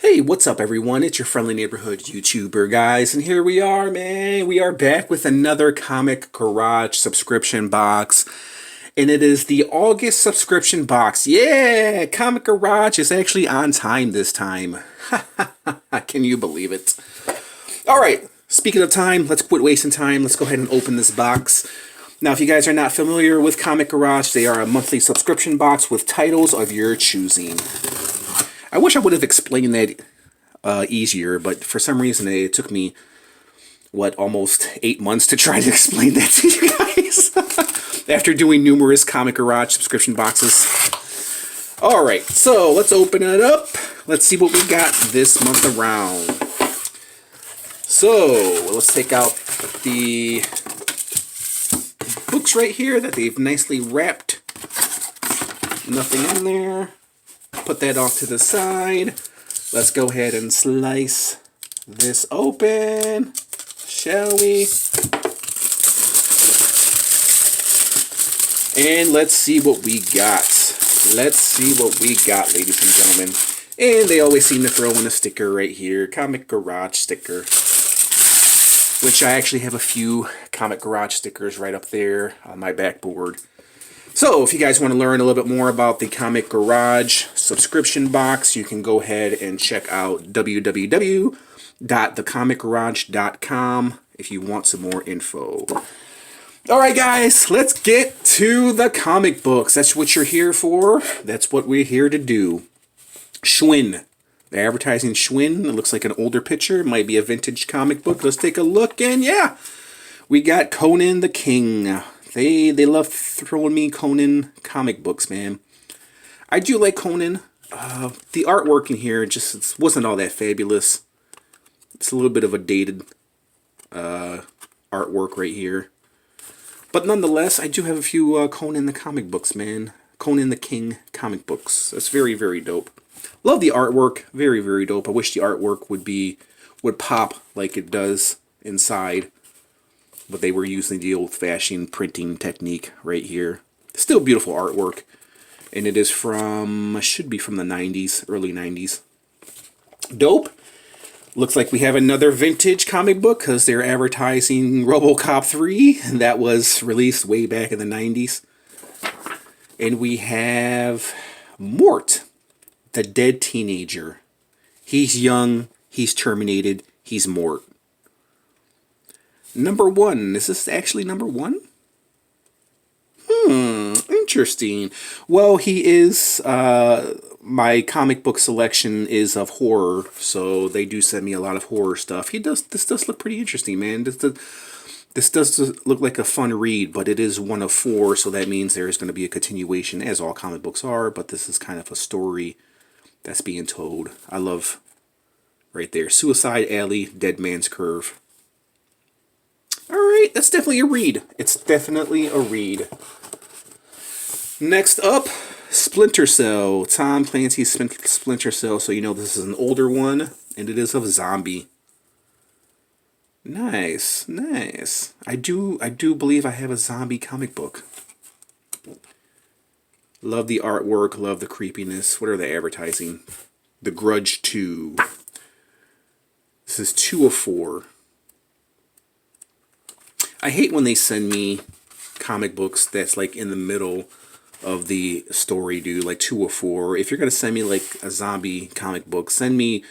Hey, what's up everyone? It's your friendly neighborhood YouTuber guys, and here we are, man. We are back with another Comic Garage subscription box, and it is the August subscription box. Yeah, Comic Garage is actually on time this time. Can you believe it? Alright, speaking of time, let's quit wasting time. Let's go ahead and open this box. Now, if you guys are not familiar with Comic Garage, they are a monthly subscription box with titles of your choosing. I wish I would have explained that easier, but for some reason it took me, almost 8 months to try to explain that to you guys after doing numerous Comic Garage subscription boxes. Alright, so let's open it up. Let's see what we got this month around. So, let's take out the books right here that they've nicely wrapped. Nothing in there. Put that off to the side. Let's go ahead and slice this open, shall we? And let's see what we got. Let's see what we got, ladies and gentlemen. And they always seem to throw in a sticker right here, Comic Garage sticker. Which I actually have a few Comic Garage stickers right up there on my backboard. So, if you guys want to learn a little bit more about the Comic Garage subscription box, you can go ahead and check out www.thecomicgarage.com if you want some more info. Alright guys, let's get to the comic books. That's what you're here for. That's what we're here to do. Schwinn. They're advertising Schwinn. It looks like an older picture. It might be a vintage comic book. Let's take a look, and yeah, we got Conan the King. They love throwing me Conan comic books, man. I do like Conan. The artwork in here just wasn't all that fabulous. It's a little bit of a dated artwork right here. But nonetheless, I do have a few Conan the comic books, man. Conan the King comic books. That's very, very dope. Love the artwork. Very, very dope. I wish the artwork would pop like it does inside. But they were using the old-fashioned printing technique right here. Still beautiful artwork. And it is should be from the 90s, early 90s. Dope. Looks like we have another vintage comic book because they're advertising RoboCop 3. That was released way back in the 90s. And we have Mort, the Dead teenager. He's young, he's terminated, he's Mort. Number 1. Is this actually number 1? Interesting. Well, he is, my comic book selection is of horror, so they do send me a lot of horror stuff. This does look pretty interesting, man. This does look like a fun read, but it is one of 4, so that means there is going to be a continuation, as all comic books are, but this is kind of a story that's being told. I love, right there, Suicide Alley, Dead Man's Curve. Alright, that's definitely a read. It's definitely a read. Next up, Splinter Cell. Tom Clancy's Splinter Cell. So you know this is an older one, and it is of zombie. Nice, nice. I do believe I have a zombie comic book. Love the artwork, love the creepiness. What are they advertising? The Grudge 2. This is 2 of 4. I hate when they send me comic books that's like in the middle of the story, dude, like 2 or 4. If you're going to send me like a zombie comic book, send me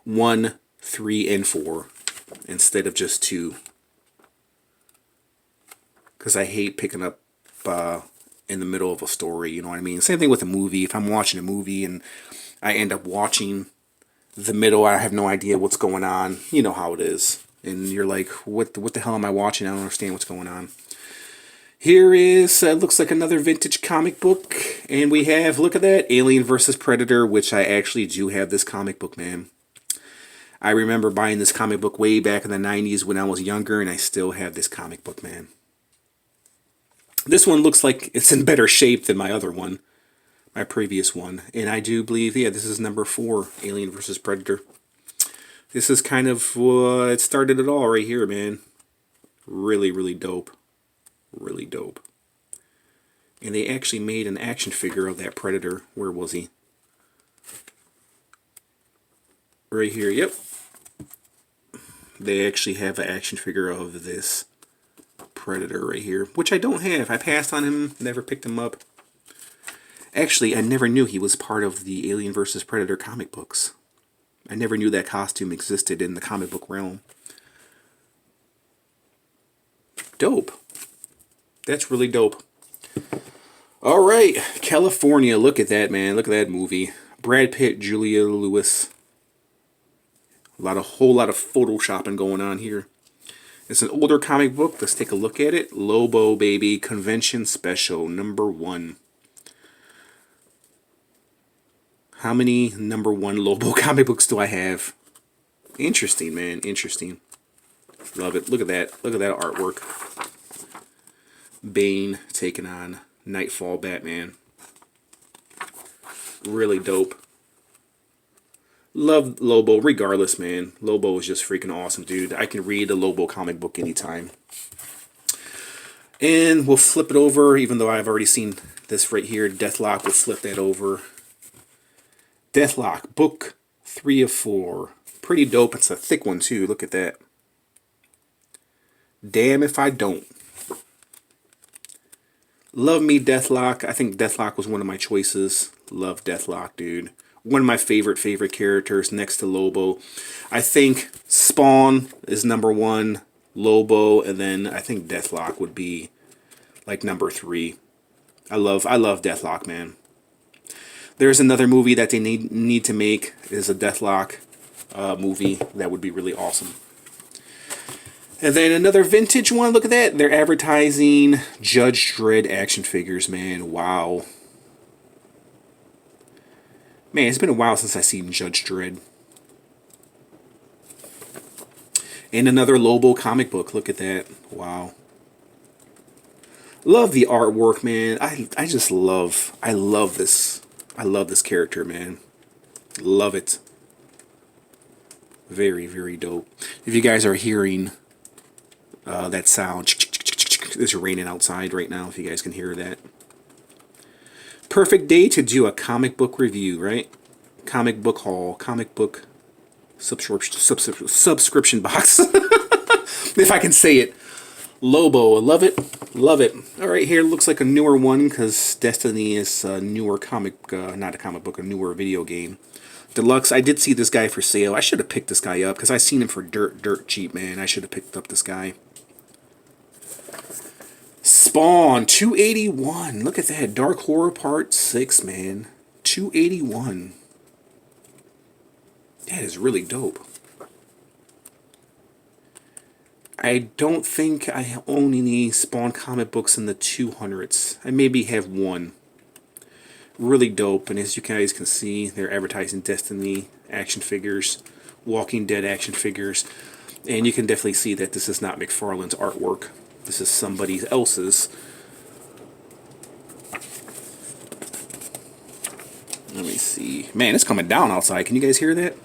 1, 3, and 4 instead of just 2. Because I hate picking up in the middle of a story, you know what I mean? Same thing with a movie. If I'm watching a movie and I end up watching the middle, I have no idea what's going on. You know how it is. And you're like, what the hell am I watching? I don't understand what's going on. Here is, looks like another vintage comic book. And we have, look at that, Alien vs. Predator, which I actually do have this comic book, man. I remember buying this comic book way back in the 90s when I was younger, and I still have this comic book, man. This one looks like it's in better shape than my other one, my previous one. And I do believe, yeah, this is number 4, Alien vs. Predator. This is kind of it started it all right here, man. Really, really dope. Really dope. And they actually made an action figure of that Predator. Where was he? right here. Yep. They actually have an action figure of this Predator right here, which I don't have. I passed on him, never picked him up. Actually, I never knew he was part of the Alien vs. Predator comic books. I never knew that costume existed in the comic book realm. Dope. That's really dope. All right, California. Look at that, man. Look at that movie. Brad Pitt, Julia Lewis. Whole lot of photoshopping going on here. It's an older comic book. Let's take a look at it. Lobo, baby. Convention Special, #1. How many #1 Lobo comic books do I have? Interesting, man. Interesting. Love it. Look at that. Look at that artwork. Bane taking on Nightfall Batman. Really dope. Love Lobo regardless, man. Lobo is just freaking awesome, dude. I can read a Lobo comic book anytime. And we'll flip it over, even though I've already seen this right here. Deathlock, we'll flip that over. Deathlock, book 3 of 4. Pretty dope. It's a thick one, too. Look at that. Damn if I don't. Love me Deathlock. I think Deathlock was one of my choices. Love Deathlock, dude. One of my favorite characters next to Lobo. I think Spawn is #1, Lobo, and then I think Deathlock would be like #3. I love Deathlock, man. There's another movie that they need to make, is a Deathlock movie. That would be really awesome. And then another vintage one. Look at that. They're advertising Judge Dredd action figures, man. Wow. Man, it's been a while since I've seen Judge Dredd. And another Lobo comic book. Look at that. Wow. Love the artwork, man. I just love, I love this character, man. Love it. Very, very dope. If you guys are hearing that sound, it's raining outside right now, if you guys can hear that. Perfect day to do a comic book review, right? Comic book haul, comic book subscription box. If I can say it. Lobo, love it, love it. All right, here looks like a newer one because Destiny is a newer comic, not a comic book, a newer video game. Deluxe, I did see this guy for sale. I should have picked this guy up because I seen him for dirt cheap, man. I should have picked up this guy. Spawn, 281. Look at that. Dark Horror Part 6, man. 281. That is really dope. I don't think I own any Spawn comic books in the 200s. I maybe have one. Really dope. And as you guys can see, they're advertising Destiny action figures, Walking Dead action figures. And you can definitely see that this is not McFarlane's artwork. This is somebody else's. Let me see. Man, it's coming down outside. Can you guys hear that?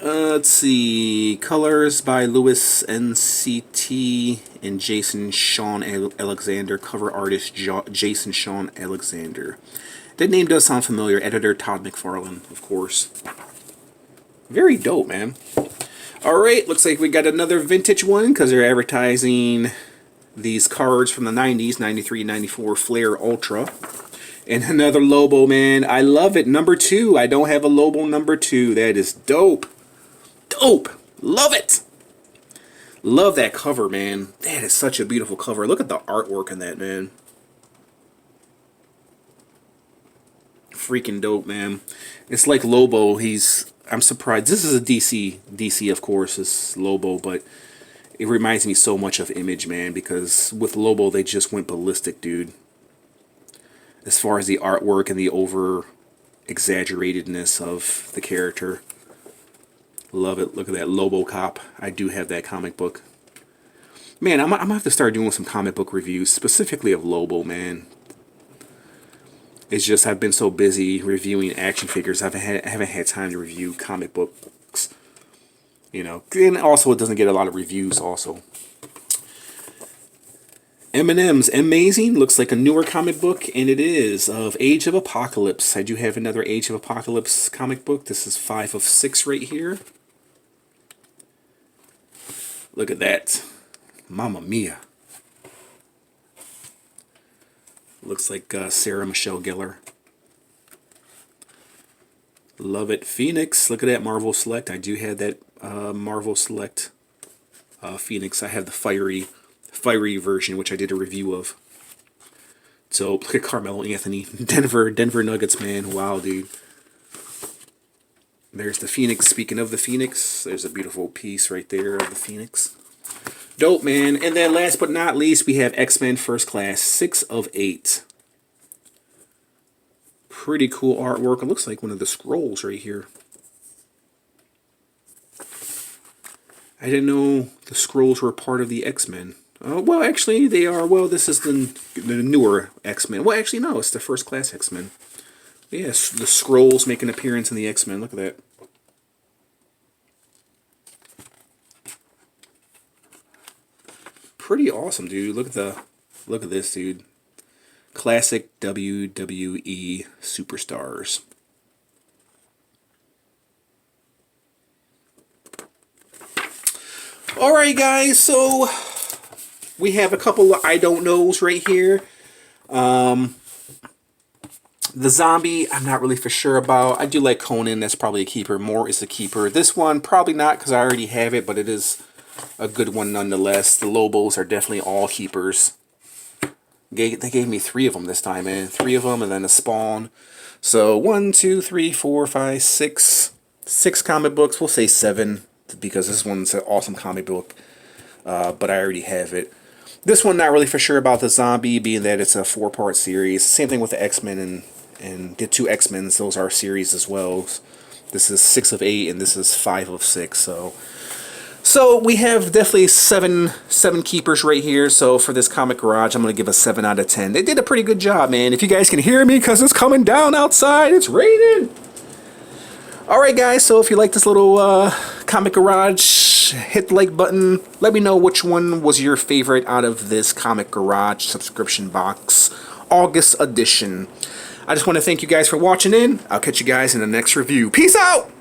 Let's see. Colors by Louis NCT and Jason Sean Alexander. Cover artist Jason Sean Alexander. That name does sound familiar. Editor Todd McFarlane, of course. Very dope, man. Alright, looks like we got another vintage one because they're advertising these cards from the 90s, 93, 94 Flair Ultra. And another Lobo, man. I love it. #2. I don't have a Lobo #2. That is dope. Dope. Love it. Love that cover, man. That is such a beautiful cover. Look at the artwork in that, man. Freaking dope, man. It's like Lobo. I'm surprised. This is a DC, of course, is Lobo, but it reminds me so much of Image, man, because with Lobo, they just went ballistic, dude. As far as the artwork and the over-exaggeratedness of the character. Love it. Look at that Lobo Cop. I do have that comic book. Man, I'm going to have to start doing some comic book reviews, specifically of Lobo, man. It's just I've been so busy reviewing action figures, I haven't had time to review comic books. You know, and also it doesn't get a lot of reviews also. M&M's Amazing looks like a newer comic book, and it is of Age of Apocalypse. I do have another Age of Apocalypse comic book. This is 5 of 6 right here. Look at that. Mamma mia. Looks like Sarah Michelle Gellar. Love it. Phoenix. Look at that Marvel Select. I do have that Marvel Select Phoenix. I have the fiery version, which I did a review of. So look at Carmelo Anthony, Denver Nuggets, man. Wow, dude. There's the Phoenix. Speaking of the Phoenix, there's a beautiful piece right there of the Phoenix. Dope, man. And then last but not least, we have X-Men First Class, 6 of 8. Pretty cool artwork. It looks like one of the scrolls right here. I didn't know the scrolls were part of the X-Men. Well, actually, they are. Well, this is the newer X-Men. Well, actually, no, it's the First Class X-Men. Yes, the scrolls make an appearance in the X-Men. Look at that. Pretty awesome, dude. Look at this, dude. Classic WWE superstars. Alright, guys, so we have a couple of I don't knows right here. The zombie, I'm not really for sure about. I do like Conan, that's probably a keeper. Mort is a keeper. This one, probably not because I already have it, but it is a good one nonetheless. The Lobos are definitely all keepers. They gave me 3 of them this time, man. 3 of them and then a Spawn. So 1, 2, 3, 4, 5, 6. 6 comic books. We'll say 7 because this one's an awesome comic book. But I already have it. This one, not really for sure about the zombie, being that it's a 4-part series. Same thing with the X-Men and the 2 X-Men's. Those are series as well. This is 6 of 8 and this is 5 of 6. So we have definitely seven keepers right here. So for this Comic Garage, I'm going to give a 7 out of 10. They did a pretty good job, man. If you guys can hear me, because it's coming down outside. It's raining. Alright, guys. So if you like this little Comic Garage, hit the like button. Let me know which one was your favorite out of this Comic Garage subscription box. August edition. I just want to thank you guys for watching in. I'll catch you guys in the next review. Peace out!